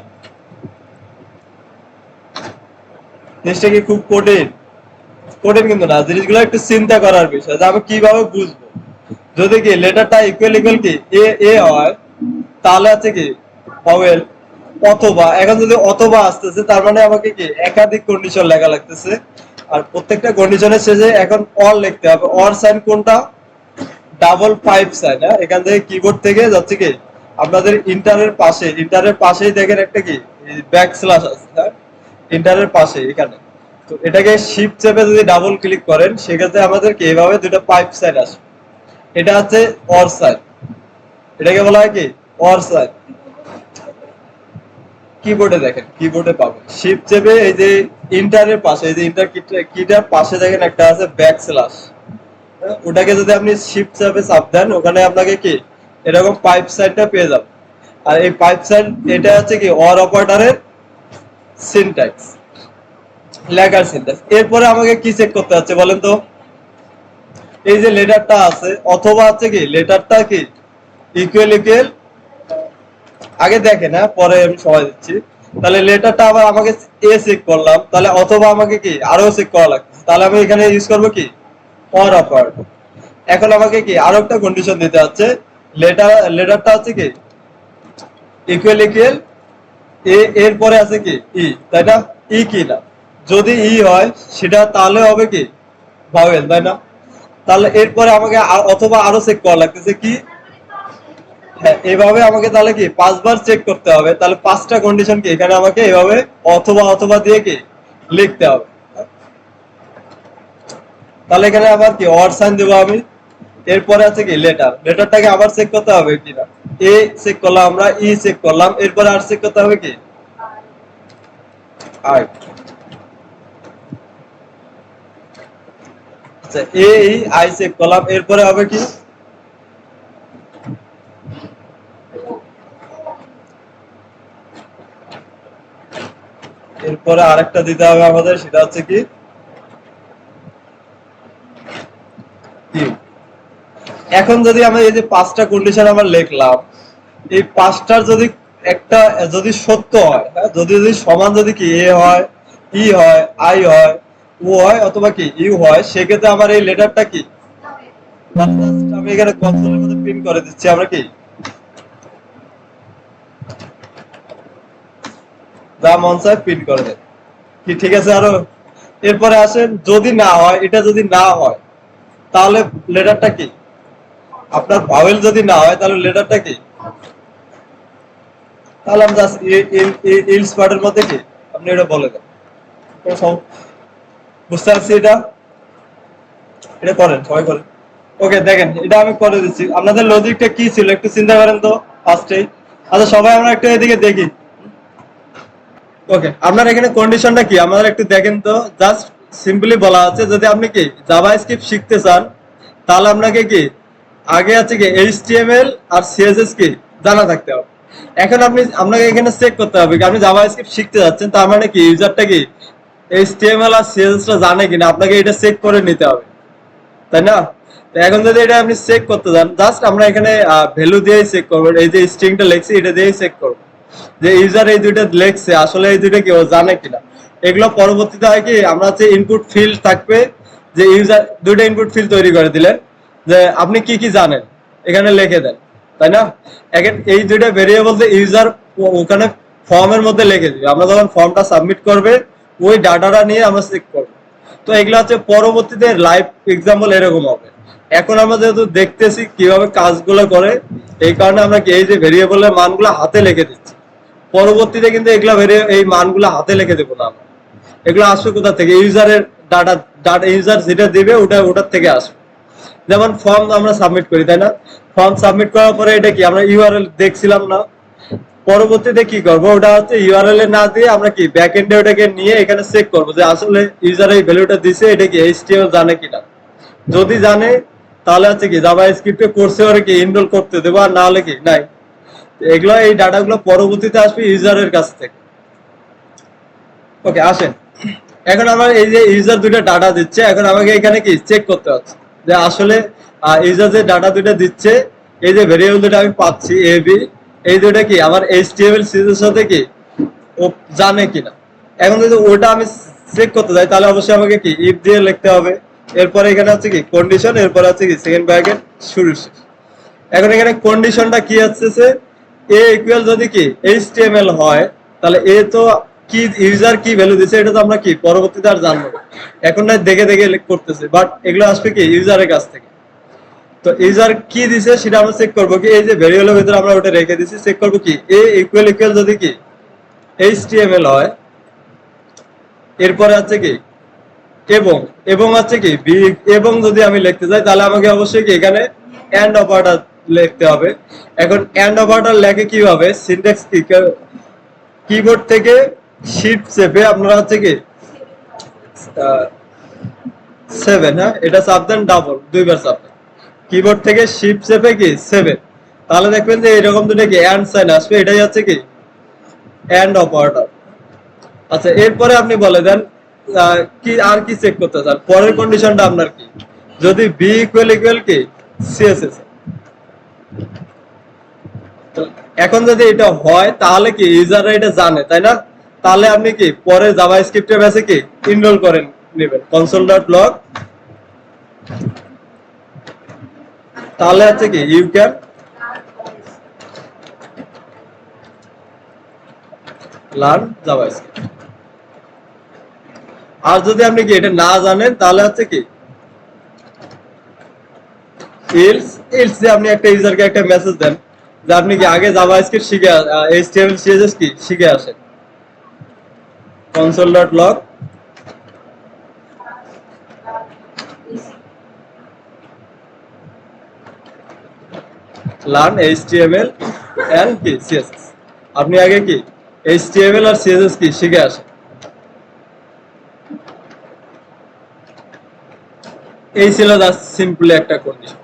জিনিসটা কি খুব কঠিন? কঠিন কিন্তু না, জিনিসগুলো একটু চিন্তা করার বিষয় যে আমি কিভাবে বুঝবো। যদি কি লেটারটা ইকুয়াল ইকুয়াল কি এ এ হয়, তাহলে হচ্ছে কি ভাওয়েল। অথবা এখন যদি অথবা আসতেছে, তার মানে আমাকে কি একাধিক কন্ডিশন লেখা লাগতেছে। আর প্রত্যেকটা কন্ডিশনের শেষে এখন অর লিখতে হবে। অর সাইন কোনটা? Double 5 sign. এখান থেকে কিবোর্ড থেকে যাচ্ছে কি আপনাদের ইন্টারের পাশেই দেখেন একটা কি ব্যাক স্ল্যাশ আছে, হ্যাঁ ইন্টারের পাশে এখানে। তো এটাকে শিফট চেপে যদি ডাবল ক্লিক করেন, সেক্ষেত্রে আমাদের কি এইভাবে দুটো 5 সাইন আসবে। এটা হচ্ছে অর সাইন, এটাকে বলা হয় কি অর সাইন। কিবোর্ডে দেখেন, কিবোর্ডে পাবেন শিফট চেপে এই যে ইন্টারের পাশে, এই যে ইন্টার কিটার পাশে দেখেন একটা আছে ব্যাক স্ল্যাশ, ওটাকে যদি আপনি শিফট চেপে চাপ দেন, ওখানে আপনাকে কি এরকম পাইপ সাইনটা পেয়ে যাবেন। আর এই পাইপ সাইন এটা হচ্ছে কি অর অপারেটরের সিনট্যাক্স, লেখার সিনট্যাক্স। এরপরে আমাকে কি চেক করতে হচ্ছে বলেন তো? এই যে লেটারটা আছে, অথবা হচ্ছে কি লেটারটা কি ইকুয়াল ইকুয়াল, আগে দেখেন হ্যাঁ, পরে আমি সময় দিচ্ছি। তাহলে লেটারটা আবার আমাকে এ চেক করলাম, তাহলে অথবা আমাকে কি আরো চেক করা লাগছে, তাহলে আমি এখানে ইউজ করবো কি অর অপারেটর। এখন আমাকে কি আরো একটা কন্ডিশন দিতে হচ্ছে, লেটারটা হচ্ছে কি ইকুয়াল ইকুয়াল এ, এর পরে আছে কি ই, তাই না? ই কি না, যদি ই হয় সেটা তাহলে হবে কি ভাওয়েল, তাই না? তাহলে এরপরে আমাকে অথবা আরো চেক করা লাগতেছে কি, হ্যাঁ এভাবে আমাকে তাহলে কি 5 বার চেক করতে হবে। তাহলে 5টা কন্ডিশন কি এখানে আমাকে এভাবে অথবা অথবা দিয়ে কি লিখতে হবে। তাহলে এখানে আবার কি অর সাইন দেবো আমি। এরপরে আছে কি লেটারটাকে আবার চেক করতে হবে কিনা, এ চেক করলাম আমরা, ই চেক করলাম, এরপরে আর চেক করতে হবে কি আই। আচ্ছা এ আই চেক করলাম, এরপরে হবে কি এরপরে আরেকটা দিতে হবে আমাদের, সেটা হচ্ছে কি এখন যদি আমরা এই যে 5টা কন্ডিশন আমরা লিখলাম, এই 5টার যদি একটা যদি সত্য হয়, হ্যাঁ যদি যদি সমান যদি কি এ হয়, ই হয়, আই হয়, ও হয়, অথবা কি ইউ হয়, সেক্ষেত্রে আমার এই লেটারটা কি আমি এখানে কনসোলের মধ্যে প্রিন্ট করে দিচ্ছি আমরা কি যা মন চায় প্রিন্ট করে দেয় কি, ঠিক আছে। আরো এরপরে আসেন যদি না হয়, এটা যদি না হয় তাহলে লেটারটা কি আপনার ভাওয়েল যদি না হয়, তাহলে লেটারটা কি, তাহলে আমি জাস্ট ইলস পার্টের মধ্যে কি আপনি এটা বলে দেন। বুঝতে পারছি এটা, এটা করেন সবাই করেন। ওকে দেখেন এটা আমি করে দিচ্ছি। আপনাদের লজিকটা কি ছিল একটু চিন্তা করেন তো ফার্স্টেই। আচ্ছা সবাই আমরা একটু এদিকে দেখি। ওকে আপনার এখানে কন্ডিশনটা কি আমাদের একটু দেখেন তো। জাস্ট সিম্পলি বলা আছে যদি আপনি কি জাভাস্ক্রিপ্ট শিখতে চান, তাহলে আপনাকে কি আগে আছে কি এইচটিএমএল আর সিএসএস কি জানা থাকতে হবে। এখন আপনাকে এখানে চেক করতে হবে কি আপনি জাভাস্ক্রিপ্ট শিখতে যাচ্ছেন, তার মানে কি ইউজারটা কি এইচটিএমএল আর সিএসএস টা জানে কিনা, আপনাকে এটা চেক করে নিতে হবে, তাই না? তো এখন যদি এটা আপনি চেক করতে যান, জাস্ট আমরা এখানে ভ্যালু দিয়েই চেক করবো। এই যে স্ট্রিংটা লেখছি এটা দিয়েই চেক করবো যে ইউজার এই দুইটা লেখছে আসলে এই দুইটা কি ও জানে কিনা। এগুলো পরবর্তীতে হয় কি আমরা হচ্ছে ইনপুট ফিল্ড থাকবে, যে ইউজার দুইটা ইনপুট ফিল্ড তৈরি করে দিলেন যে আপনি কি কি জানেন এখানে লিখে দেন, তাই না? এখন এই দুইটা ভেরিয়েবল যে ইউজার ওখানে ফর্মের মধ্যে লিখে দিবে। আমরা যখন ফর্মটা সাবমিট করবে ওই ডাটাটা নিয়ে আমরা চেক করবো। তো এগুলো হচ্ছে পরবর্তীতে লাইভ এক্সাম্পল এরকম হবে। এখন আমরা যেহেতু দেখতেছি কিভাবে কাজগুলো করে, এই কারণে আমরা কি এই যে ভেরিয়েবলের মানগুলো হাতে লিখে দিচ্ছি। পরবর্তীতে কিন্তু এগুলা এই মানগুলো হাতে লিখে দেবো না আমরা। এগুলো আসবে কোথা থেকে? ইউজারের ডাটা, ইউজার যেটা দিবে ওটার থেকে আসবে। যেমন ফর্ম আমরা সাবমিট করি, তাই না? ফর্ম সাবমিট করার পরে এটা কি আমরা ইউআরএল দেখছিলাম না? পরবর্তীতে কি করবো, ওটা হচ্ছে ইউআরএল এ না দিয়ে আমরা কি ব্যাক এন্ডে ওটাকে নিয়ে এখানে চেক করবো যে আসলে ইউজার এই ভ্যালুটা দিছে, এটা কি এইচটিএমএল জানে কিনা। যদি জানে তাহলে হচ্ছে কি জাভা স্ক্রিপ্টে কোর্সে ওরা কি ইনরোল করতে দেবো, আর না হলে কি নাই। এগুলো এই ডাটাগুলো পরবর্তীতে আসবে ইউজারের কাছ থেকে। ওকে, আসেন এখন আমার এই যে ইউজার দুইটা ডাটা দিচ্ছে, এখন আমাকে এখানে কি চেক করতে হচ্ছে যে আসলে ইউজার যে ডাটা দুইটা দিচ্ছে, এই যে ভেরিয়েবল দুটো আমি পাচ্ছি এ বি, এই দুইটা কি আমার এইচটিএমএল সিরিজের সাথে কি ও জানে কিনা। এখন যদি ওটা আমি চেক করতে যাই তাহলে অবশ্যই আমাকে কি ইফ দিয়ে লিখতে হবে। এরপরে এখানে হচ্ছে কি কন্ডিশন, এরপরে হচ্ছে কি সেকেন্ড ব্র্যাকেট শুরু শেষ। এখন এখানে কন্ডিশনটা কি আসছে, এ ইকুয়াল যদি কি এইচটিএমএল হয় তাহলে এ তো কি ইউজার কি ভ্যালু দিছে এটা তো আমরা কি পরবর্তীতে আর জানবো। এখন না দেখে দেখে করতেছে, বাট এগুলো আসবে কি ইউজারের কাছ থেকে। তো ইউজার কি দিছে সেটা আমরা চেক করবো কি এই যে ভেরিয়েবলের ভিতরে আমরা ওটা রেখে দিছি, চেক করবো কি এ ইকুয়াল ইকুয়াল যদি কি এইচটিএমএল হয়, এরপরে আছে কি এবং এবং হচ্ছে কি বি, এবং যদি আমি লিখতে চাই তাহলে আমাকে অবশ্যই কি এখানে এন্ড অপারেটর লিখতে হবে। এখন এন্ড অপারেটর লেখে কিভাবে, সিনট্যাক্স কি, কিবোর্ড থেকে শিফট চেপে আপনারা হচ্ছে কি 7, হ্যাঁ এটা চাপ দেন, ডাবল দুইবার চাপ দেন, কিবোর্ড থেকে শিফট চেপে কি 7, তাহলে দেখবেন যে এরকম দুটো কি এন্ড সাইন আসবে, এটাই হচ্ছে কি এন্ড অপারেটর। আচ্ছা, এরপরে আপনি বলে দেন কি আর কি চেক করতে চান, পরের কন্ডিশনটা আপনার কি, যদি বি ইকুয়াল ইকুয়াল কি সিএসএস। এখন যদি এটা হয় তাহলে কি ইউজাররা এটা জানে, তাই না? তাহলে আপনি কি পরে জাভা স্ক্রিপ্টের বেসে কি ইনরোল করেন নেবেন console.log, তাহলে হচ্ছে কি you can learn JavaScript. আর যদি আপনি কি এটা না জানেন তাহলে হচ্ছে কি এলস, যে আপনি একটা ইউজারকে একটা মেসেজ দেন যে আপনি কি আগে জাভা স্ক্রিপ্ট শিখে এইচটিএমএল সিএসএস কি শিখে আসেন, console.log লার্ন এইচটিএমএল এন্ড কি সিএসএস। আপনি আগে কি এইচটিএমএল আর সিএসএস কি শিখে আসেন। এই ছিল জাস্ট সিম্পলি একটা কন্ডিশন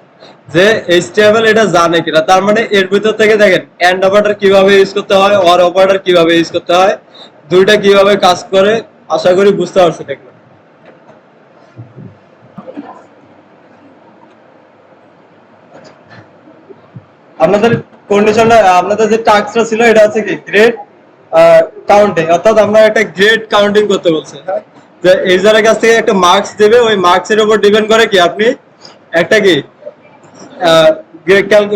যে এইচটিএমএল এটা জানে কিনা। তার মানে এর ভিতর থেকে দেখেন এন্ড অপারেটর কিভাবে ইউজ করতে হয়, অর অপারেটর কিভাবে ইউজ করতে হয়, দুইটা কিভাবে কাজ করে, আশা করি বুঝতে পারছেন এগুলো। আপনাদের কন্ডিশনটা, আপনাদের যে টাস্কটা ছিল এটা হচ্ছে কি গ্রেড কাউন্টিং, অর্থাৎ আমরা একটা গ্রেড কাউন্টিং করতে বলছি, হ্যাঁ? যে ইউজারের কাছ থেকে একটা মার্কস দেবে, ওই মার্কসের উপর ডিপেন্ড করে কি আপনি একটা কি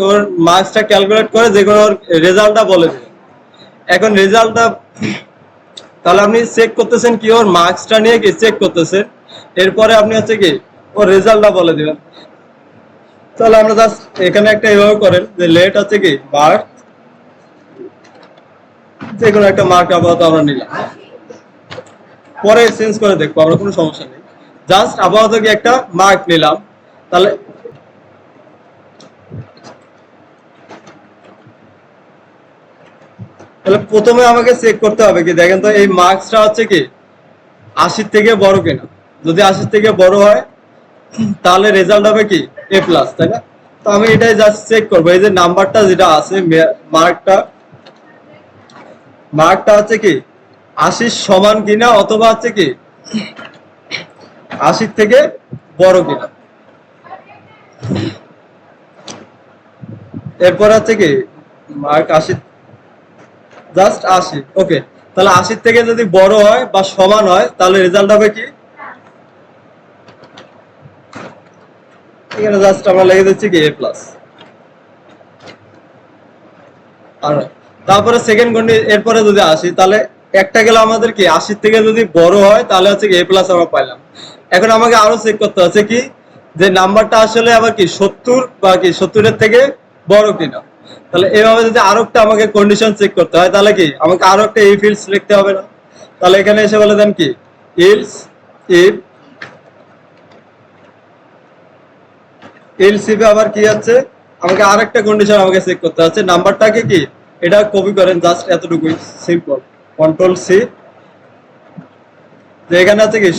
ওর মার্কসটা ক্যালকুলেট করে যে কোনো রেজাল্টটা বলে দেবেন। এখন রেজাল্টটা তাহলে আপনি চেক করতেছেন কি ওর মার্কসটা নিয়ে কি চেক করতেছেন, এরপরে আপনি হচ্ছে কি ওর রেজাল্টটা বলে দিবেন। তাহলে আমরা জাস্ট এখানে একটা এইভাবে করেন যে লেট হচ্ছে কি মার্ক, যে কোনো একটা মার্ক আপাতত আমরা নিলাম, পরে চেঞ্জ করে দেখবো আমরা, কোনো সমস্যা নেই। জাস্ট আপাতত কি একটা মার্ক নিলাম। তাহলে তাহলে প্রথমে আমাকে চেক করতে হবে কি, দেখেন তো এই মার্কসটা হচ্ছে কি 80 থেকে বড় কিনা। যদি 80 থেকে বড় হয় তাহলে রেজাল্ট হবে কি এ প্লাস, তাই না? তো আমি এটাই জাস্ট চেক করবো, এই যে নাম্বারটা যেটা আছে মার্কটা, মার্কটা হচ্ছে কি 80 সমান কিনা, অথবা হচ্ছে কি 80 থেকে বড় কিনা। এরপর হচ্ছে কি মার্ক 80, জাস্ট 80, ওকে। তাহলে 80 থেকে যদি বড় হয় বা সমান হয় তাহলে রেজাল্ট হবে কি, এখানে জাস্ট আমরা লিখে দিচ্ছি কি এ প্লাস। আর তারপরে সেকেন্ড কন্ডিশন এরপরে যদি আসি তাহলে একটা গেল আমাদের কি 80 থেকে যদি বড় হয় তাহলে হচ্ছে কি এ প্লাস আমরা পাইলাম। এখন আমাকে আরো চেক করতে হচ্ছে কি যে নাম্বারটা আসলে আবার কি 70 বা কি 70 এর থেকে বড় কিনা। তাহলে এভাবে যদি আরো একটা আমাকে কন্ডিশন চেক করতে হয় তাহলে কি আমাকে আরো একটা ইফ এলস লিখতে হবে না। তাহলে এখানে এসে বলে দেন কি এলস ইফ এলস ইফে আবার কি আছে আমাকে আরেকটা কন্ডিশন আমাকে চেক করতে হচ্ছে নাম্বারটাকে কি এটা কপি করেন জাস্ট এতটুকুই সিম্পল কন্ট্রোল সি যে এখানে আছে কি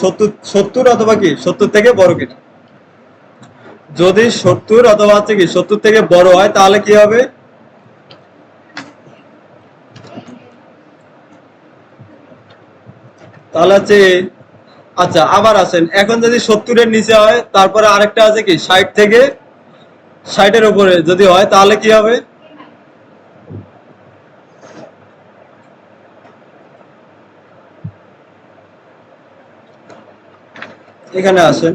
70 অথবা কি 70 থেকে বড় কিনা। যদি 70 অথবা হচ্ছে কি 70 থেকে বড় হয় তাহলে কি হবে তাহলে হচ্ছে আচ্ছা আবার আসেন এখন যদি 70 এর নিচে হয় তারপরে আরেকটা আছে কি 60 থেকে 60 এর উপরে যদি হয় তাহলে কি হবে এখানে আসেন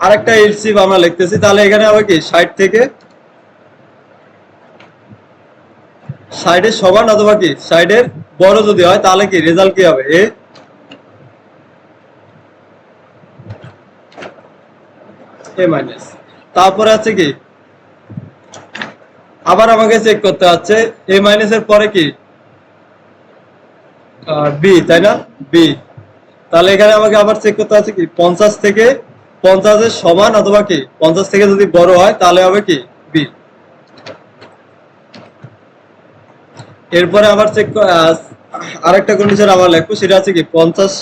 আরেকটা এলসিফ আমরা লিখতেছি তাহলে এখানে হবে কি 60 থেকে 60 এর সমান অথবা কি 60 এর বড় যদি হয় তাহলে কি রেজাল্ট কি হবে এ মাইনাস। তারপরে আছে কি আবার আমাকে চেক করতে হচ্ছে এ মাইনাস এর পরে কি বি তাই না বি। তাহলে এখানে আমাকে আবার চেক করতে হচ্ছে কি 50 থেকে 50 এর সমান অথবা কি 50 থেকে যদি বড় হয় তাহলে হবে কি বি। এরপরে আবার চেক আরেকটা কন্ডিশন আবার লিখবো সেটা হচ্ছে কি 50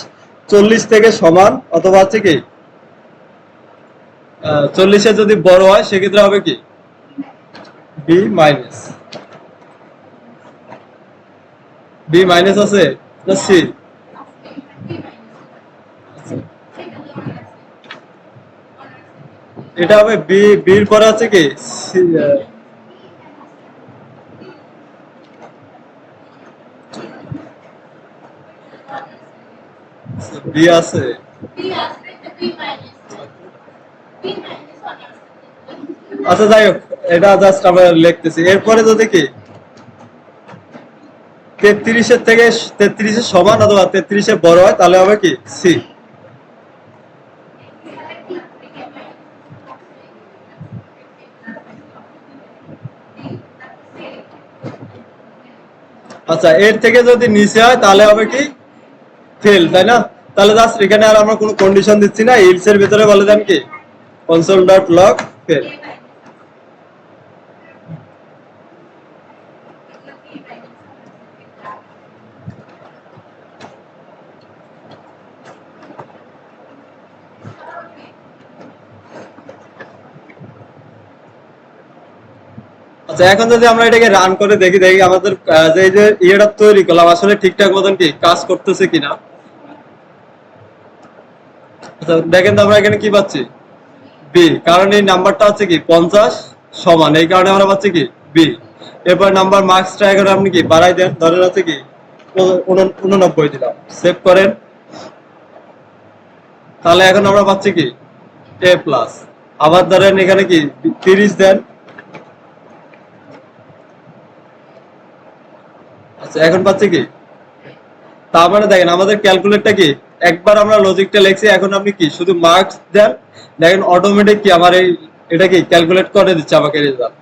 40 থেকে সমান অথবা হচ্ছে কি 40 এর যদি বড় হয় সেক্ষেত্রে হবে কি বি মাইনাস। বি মাইনাস আছে না সি এটা হবে বি বির পরে আছে কি বি আছে আচ্ছা যাই হোক এটা জাস্ট আমরা লিখতেছি। এরপরে যদি কি 33 এর থেকে 33 এর সমান অথবা 33 এর বড় হয় তাহলে হবে কি সি। আচ্ছা এর থেকে যদি নিচে হয় তাহলে হবে কি ফেল তাই না। তাহলে জাস্ট এখানে আর আমরা কোনো কন্ডিশন দিচ্ছি না ইলস এর ভিতরে বলে দেন কি কনসোল ডট লগ ফেল। আচ্ছা এখন যদি আমরা এটাকে রান করে দেখি দেখি আমাদের যে এই যে ইয়েটা তৈরি করলাম আসলে ঠিকঠাক মতন কি কাজ করতেছে কিনা। আচ্ছা দেখেন তো আমরা এখানে কি পাচ্ছি বি কারণ এই নাম্বারটা হচ্ছে কি 50 সমান এই কারণে আমরা পাচ্ছি কি বি। এরপর নাম্বার মার্কসটা এখানে আপনি কি বাড়াই দেন ধরেন হচ্ছে কি 89 দিলাম সেভ করেন তাহলে এখন আমরা পাচ্ছি কি এ প্লাস। আবার ধরেন এখানে কি 30 দেন আচ্ছা এখন পাচ্ছি কি তার মানে দেখেন আমাদের ক্যালকুলেটরটা কি একবার আমরা লজিকটা লিখছি এখন আপনি কি শুধু মার্কস দেন দেখেন অটোমেটিক কি আমার এই এটা কি ক্যালকুলেট করে দিচ্ছে আমাকে রেজাল্ট।